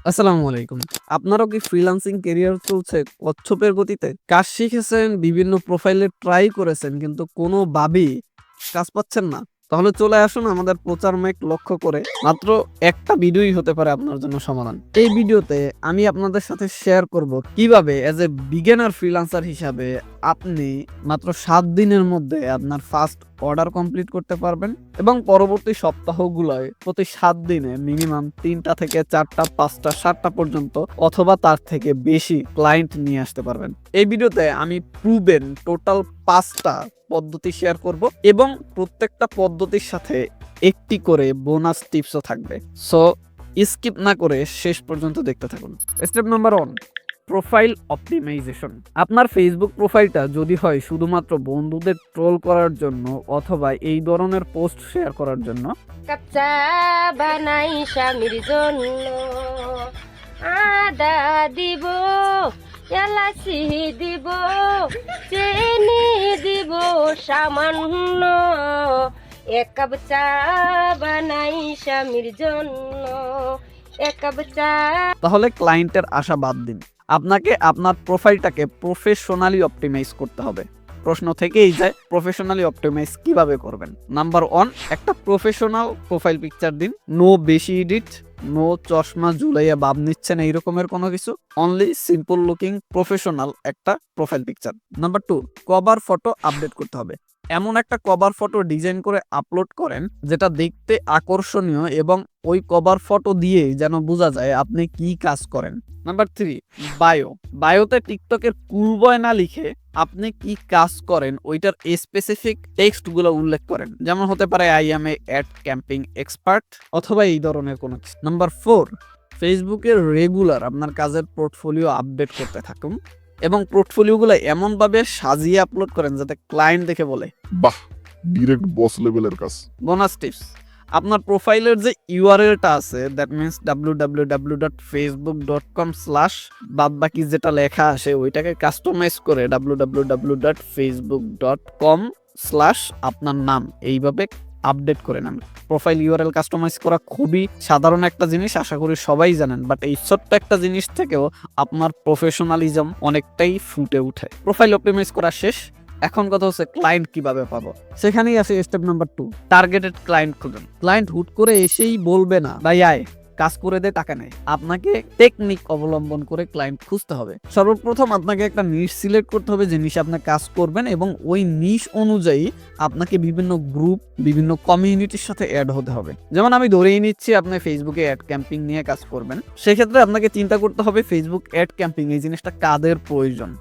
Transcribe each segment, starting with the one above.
আসসালামু আলাইকুম। আপনারও কি ফ্রিল্যান্সিং ক্যারিয়ার চলছে কচ্ছপের গতিতে? কাজ শিখেছেন, বিভিন্ন প্রোফাইলে ট্রাই করেছেন কিন্তু কোনোভাবেই কাজ পাচ্ছেন না? তাহলে চলে আসুন আমাদের প্রচার মেক লক্ষ্য করে। মাত্র একটা ভিডিওই হতে পারে আপনার জন্য সমাধান। এই ভিডিওতে আমি আপনাদের সাথে শেয়ার করব কিভাবে এজ এ বিগিনার ফ্রিল্যান্সার হিসাবে আপনি মাত্র ৭ দিনের মধ্যে আপনার ফার্স্ট অর্ডার কমপ্লিট করতে পারবেন এবং পরবর্তী সপ্তাহগুলোয় প্রতি ৭ দিনে মিনিমাম ৩টা থেকে ৪টা, ৫টা, ৭টা পর্যন্ত অথবা তার থেকে বেশি ক্লায়েন্ট নিয়ে আসতে পারবেন। এই ভিডিওতে আমি প্রুভেন টোটাল ৫টা পদ্ধতি শেয়ার করব এবং প্রত্যেকটা পদ্ধতির সাথে একটি করে বোনাস টিপসও থাকবে। সো স্কিপ না করে শেষ পর্যন্ত দেখতে থাকুন। Step number 1, profile optimisation. আপনার ফেসবুক প্রোফাইলটা যদি হয় শুধুমাত্র বন্ধুদের ট্রোল করার জন্য অথবা এই ধরনের পোস্ট শেয়ার করার জন্য, কাপ চা বানাই স্বামীর জন্য, আদা দিব, এলাচি দিব, চিনি দিব সামান্য, এক কাপ চা বানাই স্বামীর জন্য, এক কাপ চা। তাহলে ক্লায়েন্টের আশা বাদ দিন। আপনাকে আপনার প্রোফাইলটাকে প্রফেশনালি অপটিমাইজ করতে হবে। প্রশ্ন থেকেই যায় প্রফেশনালি অপটিমাইজ কিভাবে করবেন। নাম্বার 1, একটা প্রফেশনাল প্রোফাইল পিকচার দিন। নো বেশি এডিট, নো চশমা ঝুলাইয়া ভাব নিচ্ছেন এই রকমের কোনো কিছু, অনলি সিম্পল লুকিং প্রফেশনাল একটা profile picture. Number 2, cover photo update করতে হবে। এমন একটা কভার ফটো ডিজাইন করে আপলোড করেন যেটা দেখতে আকর্ষণীয় এবং ওই কভার ফটো দিয়ে যেন বোঝা যায় আপনি কি কাজ করেন। নাম্বার 3, বায়োতে টিকটকের কুল বয় না লিখে আপনি কি কাজ করেন ওইটার স্পেসিফিক টেক্সটগুলো উল্লেখ করেন। যেমন হতে পারে I am a ad campaign expert অথবা এই ধরনের কোনো কিছু। নাম্বার 4, ফেসবুকের রেগুলার আপনার কাজের পোর্টফোলিও আপডেট করতে থাকুন এবং পোর্টফোলিওগুলো এমনভাবে সাজিয়ে আপলোড করেন যাতে ক্লায়েন্ট দেখে বলে, বাহ, ডিরেক্ট বস লেভেলের কাজ। বোনাস টিপস, আপনার প্রোফাইলের যে ইউআরএলটা আছে দ্যাট মিন্স www.facebook.com/ বাদ বাকি যেটা লেখা আসে ওইটাকে কাস্টমাইজ করে www.facebook.com/ আপনার নাম এইভাবে আপডেট করে নেন। প্রোফাইল ইউআরএল কাস্টমাইজ করা খুবই সাধারণ একটা জিনিস, আশা করি সবাই জানেন, বাট এই ছোট্ট একটা জিনিস থেকেও আপনার প্রফেশনালিজম অনেকটাই ফুটে উঠে। প্রোফাইল অপটিমাইজ করা শেষ, এখন কথা হচ্ছে ক্লায়েন্ট কিভাবে পাবো। সেখানেই আছে স্টেপ নাম্বার 2, টার্গেটেড ক্লায়েন্ট খুঁজুন। ক্লায়েন্ট হুট করে এসেই বলবে না ভাই আয় কাজ করে দে টাকা নেই। আপনাকে টেকনিক অবলম্বন করে ক্লায়েন্ট খুঁজতে হবে। সর্বপ্রথম আপনাকে একটা নিশ সিলেক্ট করতে হবে যে নিশে আপনি কাজ করবেন এবং ওই নিশ অনুযায়ী আপনাকে বিভিন্ন গ্রুপ, বিভিন্ন কমিউনিটির সাথে অ্যাড হতে হবে। যেমন আমি ধরেই নিচ্ছি আপনি ফেসবুকে অ্যাড ক্যাম্পিং নিয়ে কাজ করবেন, সেক্ষেত্রে আপনাকে চিন্তা করতে হবে ফেসবুক অ্যাড ক্যাম্পিং এই জিনিসটা কাদের প্রয়োজন।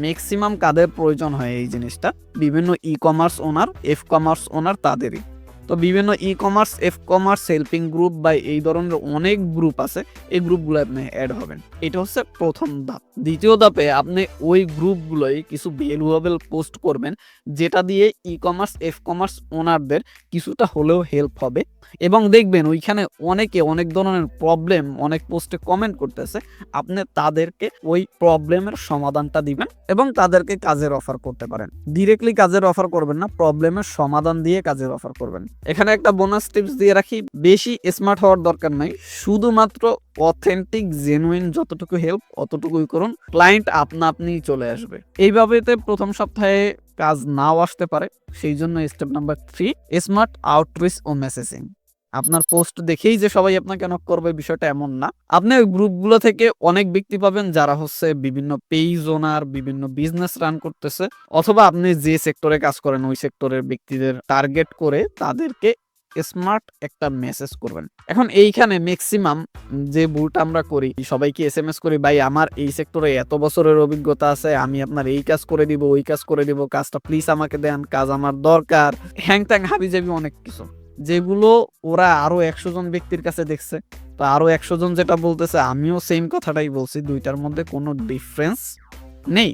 ম্যাক্সিমাম কাদের প্রয়োজন হয় এই জিনিসটা, বিভিন্ন ই কমার্স ওনার, এফ কমার্স ওনার তাদেরই। তো বিভিন্ন e commerce, F commerce, helping group বা এই ধরনের অনেক গ্রুপ আছে, এই গ্রুপগুলো আপনি অ্যাড হবেন। এটা হচ্ছে প্রথম ধাপ। দ্বিতীয় ধাপে আপনি ওই গ্রুপগুলোই কিছু ভ্যালুয়েবল পোস্ট করবেন যেটা দিয়ে ই কমার্স, এফ কমার্স ওনারদের কিছুটা হলেও হেল্প হবে এবং দেখবেন ওইখানে অনেকে অনেক ধরনের প্রবলেম অনেক পোস্টে কমেন্ট করতেছে, আপনি তাদেরকে ওই প্রবলেমের সমাধানটা দিবেন এবং তাদেরকে কাজের অফার করতে পারেন। ডিরেক্টলি কাজের অফার করবেন না, প্রবলেমের সমাধান দিয়ে কাজের অফার করবেন। এখানে একটা বোনাস টিপস দিয়ে রাখি, বেশি স্মার্ট হওয়ার দরকার নাই, শুধুমাত্র অথেন্টিক জেনুইন যতটুকু হেল্প অতটুকুই করুন, ক্লায়েন্ট আপনিই চলে আসবে। এইভাবেতে প্রথম সপ্তাহে কাজ নাও আসতে পারে, সেই জন্য স্টেপ নাম্বার 3, স্মার্ট আউটরিচ ও মেসেজিং। আপনার পোস্ট দেখেই যে সবাই আপনাকে নক করবে বিষয়টা এমন না। আপনি ওই গ্রুপগুলো থেকে অনেক ব্যক্তি পাবেন যারা হচ্ছে বিভিন্ন পেজ ওনার, বিভিন্ন বিজনেস রান করতেছে, অথবা আপনি যে সেক্টরে কাজ করেন ওই সেক্টরের ব্যক্তিদের টার্গেট করে তাদেরকে স্মার্ট একটা মেসেজ করবেন। এখন এইখানে ম্যাক্সিমাম যে ভুলটা আমরা করি, সবাইকে এসএমএস করি ভাই আমার এই সেক্টরে এত বছরের অভিজ্ঞতা আছে, আমি আপনার এই কাজ করে দিব, ওই কাজ করে দিব, কাজটা প্লিজ আমাকে দেন, কাজ আমার দরকার, হ্যাং ত্যাং হাবিজাবি অনেক কিছু, যেগুলো ওরা আরো 100 জন ব্যক্তির কাছে দেখছে। তো আরো 100 জন যেটা বলতেছে আমিও সেম কথাটাই বলছি, দুইটার মধ্যে কোনো ডিফারেন্স নেই।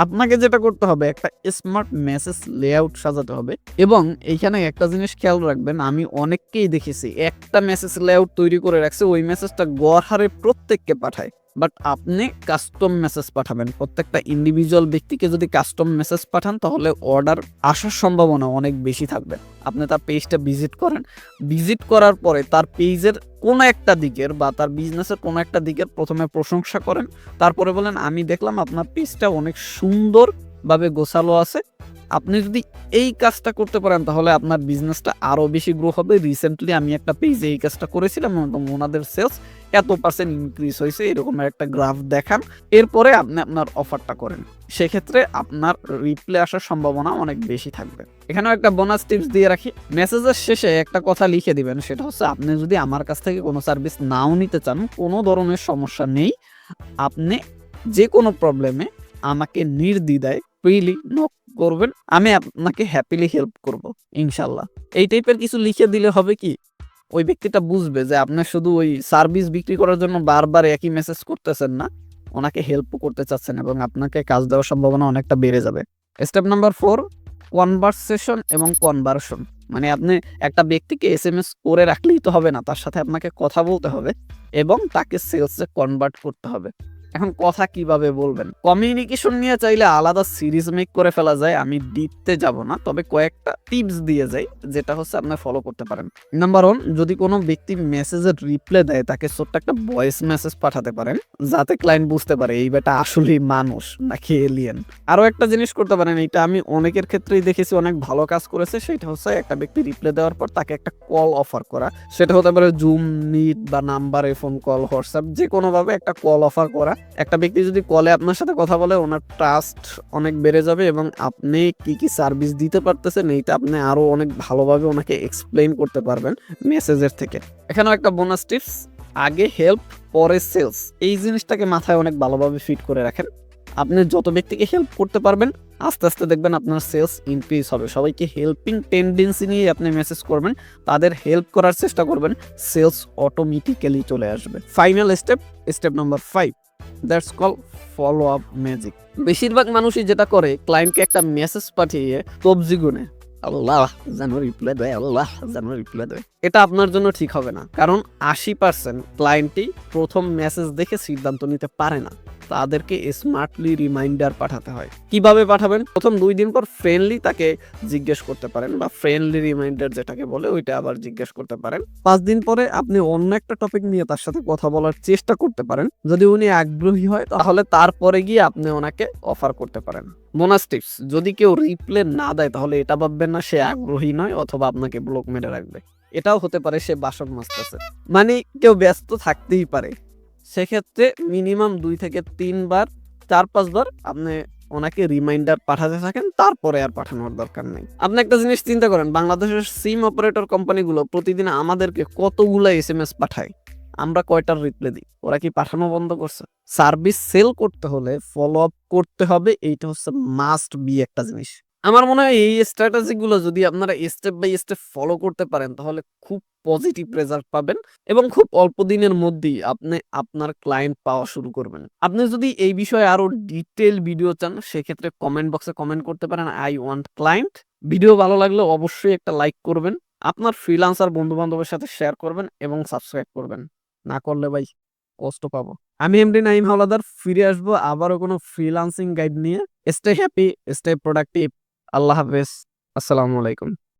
আপনাকে যেটা করতে হবে একটা স্মার্ট মেসেজ লেআউট সাজাতে হবে এবং এইখানে একটা জিনিস খেয়াল রাখবেন, আমি অনেককেই দেখেছি একটা মেসেজ লেআউট তৈরি করে রাখছে, ওই মেসেজটা গড় হারে প্রত্যেককে পাঠায়, বাট আপনি কাস্টম মেসেজ পাঠাবেন। প্রত্যেকটা ইন্ডিভিজুয়াল ব্যক্তিকে যদি কাস্টম মেসেজ পাঠান তাহলে অর্ডার আসার সম্ভাবনা অনেক বেশি থাকবে। আপনি তার পেজটা ভিজিট করেন, ভিজিট করার পরে তার পেজের কোনো একটা দিকের বা তার বিজনেসের কোনো একটা দিকের প্রথমে প্রশংসা করেন, তারপরে বলেন আমি দেখলাম আপনার পেজটা অনেক সুন্দরভাবে গোছালো আছে। আপনি যদি এই কাজটা করতে পারেন তাহলে আপনার বিজনেসটা আরও বেশি গ্রো হবে। রিসেন্টলি আমি একটা পেজে এই কাজটা করেছিলাম এবং ওনাদের সেলস এত% ইনক্রিজ হয়েছে, এরকম একটা গ্রাফ দেখান। এরপরে আপনি আপনার অফারটা করেন, সেক্ষেত্রে আপনার রিপ্লে আসার সম্ভাবনা অনেক বেশি থাকবে। এখানেও একটা বোনাস টিপস দিয়ে রাখি, মেসেজের শেষে একটা কথা লিখে দিবেন, সেটা হচ্ছে আপনি যদি আমার কাছ থেকে কোনো সার্ভিস নাও নিতে চান, কোনো ধরনের সমস্যা নেই, আপনি যে কোনো প্রবলেমে আমাকে নির্দ্বিধায় ফ্রিলি নক করবেন, আমি আপনাকে হ্যাপিলি হেল্প করব ইনশাল্লাহ। এই টাইপের কিছু লিখে দিলে হবে কি, ওই ব্যক্তিটা বুঝবে যে আপনি শুধু ওই সার্ভিস বিক্রি করার জন্য বারবার একই মেসেজ করতেছেন না, ওনাকে হেল্পও করতে চাচ্ছেন এবং আপনাকে কাজ দেওয়ার সম্ভাবনা অনেকটা বেড়ে যাবে। স্টেপ নাম্বার 4, কনভারসেশন এবং কনভার্সন। মানে আপনি একটা ব্যক্তিকে SMS করে রাখলেই তো হবে না, তার সাথে আপনাকে কথা বলতে হবে এবং তাকে সেলসে কনভার্ট করতে হবে। এখন কথা কিভাবে বলবেন, কমিউনিকেশন নিয়ে চাইলে আলাদা সিরিজ মেক করে ফেলা যায়, আমি দিতে যাব না, তবে কয়েকটা টিপস দিয়ে যাই যেটা হচ্ছে আপনি ফলো করতে পারেন। নাম্বার 1, যদি কোনো ব্যক্তি মেসেজের রিপ্লাই দেয় তাকে ছোট্ট একটা ভয়েস মেসেজ পাঠাতে পারেন, যাতে ক্লায়েন্ট বুঝতে পারে এই বেটা আসলেই মানুষ নাকি এলিয়েন। আরো একটা জিনিস করতে পারেন, এটা আমি অনেকের ক্ষেত্রেই দেখেছি অনেক ভালো কাজ করেছে, সেটা হচ্ছে একটা ব্যক্তি রিপ্লাই দেওয়ার পর তাকে একটা কল অফার করা। সেটা হতে পারে জুম, মিট বা নাম্বারে ফোন কল, হোয়াটসঅ্যাপ, যে কোনোভাবে একটা কল অফার করা। একটা ব্যক্তি যদি কলে আপনার সাথে কথা বলে ওনার ট্রাস্ট অনেক বেড়ে যাবে এবং আপনি কি কি সার্ভিস দিতে পারতেছেন এইটা আপনি আরো অনেক ভালোভাবে ওনাকে এক্সপ্লেইন করতে পারবেন মেসেজের থেকে। এখানেও একটা বোনাস টিপস, আগে হেল্প পরে সেলস, এই জিনিসটাকে মাথায় অনেক ভালোভাবে ফিট করে রাখেন। আপনি যত ব্যক্তিকে হেল্প করতে পারবেন আস্তে আস্তে দেখবেন আপনার সেলস ইনক্রিজ হবে। সবাইকে হেল্পিং টেন্ডেন্সি নিয়ে আপনি মেসেজ করবেন, তাদের হেল্প করার চেষ্টা করবেন, সেলস অটোমেটিক্যালি চলে আসবে। Final step number 5, that's call follow up magic. বেশিরভাগ মানুষই যেটা করে, ক্লায়েন্টকে একটা মেসেজ পাঠিয়ে তবজি গুনে আল্লাহ যেন রিপ্লাই দেয়, আল্লাহ যেন রিপ্লাই দেয়। এটা আপনার জন্য ঠিক হবে না, কারণ 80% ক্লায়েন্টই প্রথম মেসেজ দেখে সিদ্ধান্ত নিতে পারে না, তাদেরকে স্মার্টলি রিমাইন্ডার পাঠাতে হয়। কিভাবে পাঠাবেন, প্রথম 2 দিন পর ফ্রেন্ডলি তাকে জিজ্ঞেস করতে পারেন, বা ফ্রেন্ডলি রিমাইন্ডার যেটাকে বলে ওইটা আবার জিজ্ঞেস করতে পারেন। 5 দিন পরে আপনি অন্য একটা টপিক নিয়ে তার সাথে কথা বলার চেষ্টা করতে পারেন, যদি উনি আগ্রহী হয় তাহলে তারপরে গিয়ে আপনি ওনাকে অফার করতে পারেন। বোনাস টিপস, যদি কেউ রিপ্লে না দেয় তাহলে এটা ভাববেন না সে আগ্রহী নয় অথবা আপনাকে ব্লক মেরে রাখবে, এটাও হতে পারে সে বাসন মাজতেছে, মানে কেউ ব্যস্ত থাকতেই পারে। সেক্ষেত্রে মিনিমাম 2 থেকে 3 বার, 4-5 বার আপনি ওনাকে রিমাইন্ডার পাঠাতে থাকেন, তারপরে আর পাঠানোর দরকার নেই। আপনি একটা জিনিস চিন্তা করেন, বাংলাদেশের সিম অপারেটর কোম্পানিগুলো প্রতিদিন আমাদেরকে কতগুলো SMS পাঠায়, আমরা কয়টার রিপ্লাই দিই? ওরা কি পাঠানো বন্ধ করছে? সার্ভিস সেল করতে হলে ফলো আপ করতে হবে, এইটা হচ্ছে মাস্ট বি একটা জিনিস। আমার মনে হয় এই স্ট্র্যাটেজিগুলো যদি আপনারা স্টেপ বাই স্টেপ ফলো করতে পারেন তাহলে খুব পজিটিভ রেজাল্ট পাবেন এবং খুব অল্প দিনের মধ্যেই আপনি আপনার ক্লায়েন্ট পাওয়া শুরু করবেন। আপনি যদি এই বিষয়ে আরো ডিটেইল ভিডিও চান সেক্ষেত্রে কমেন্ট বক্সে কমেন্ট করতে পারেন আই ওয়ান্ট ক্লায়েন্ট। ভিডিও ভালো লাগলে অবশ্যই একটা লাইক করবেন, আপনার ফ্রিল্যান্সার বন্ধু বান্ধবের সাথে শেয়ার করবেন এবং সাবস্ক্রাইব করবেন, না করলে ভাই কষ্ট পাবো। আমি এমডি নাইম হাওলাদার, ফিরে আসবো আবারও কোনো ফ্রিল্যান্সিং গাইড নিয়ে। Stay happy, stay productive. আল্লাহ হাফেজ, আসসালামু আলাইকুম।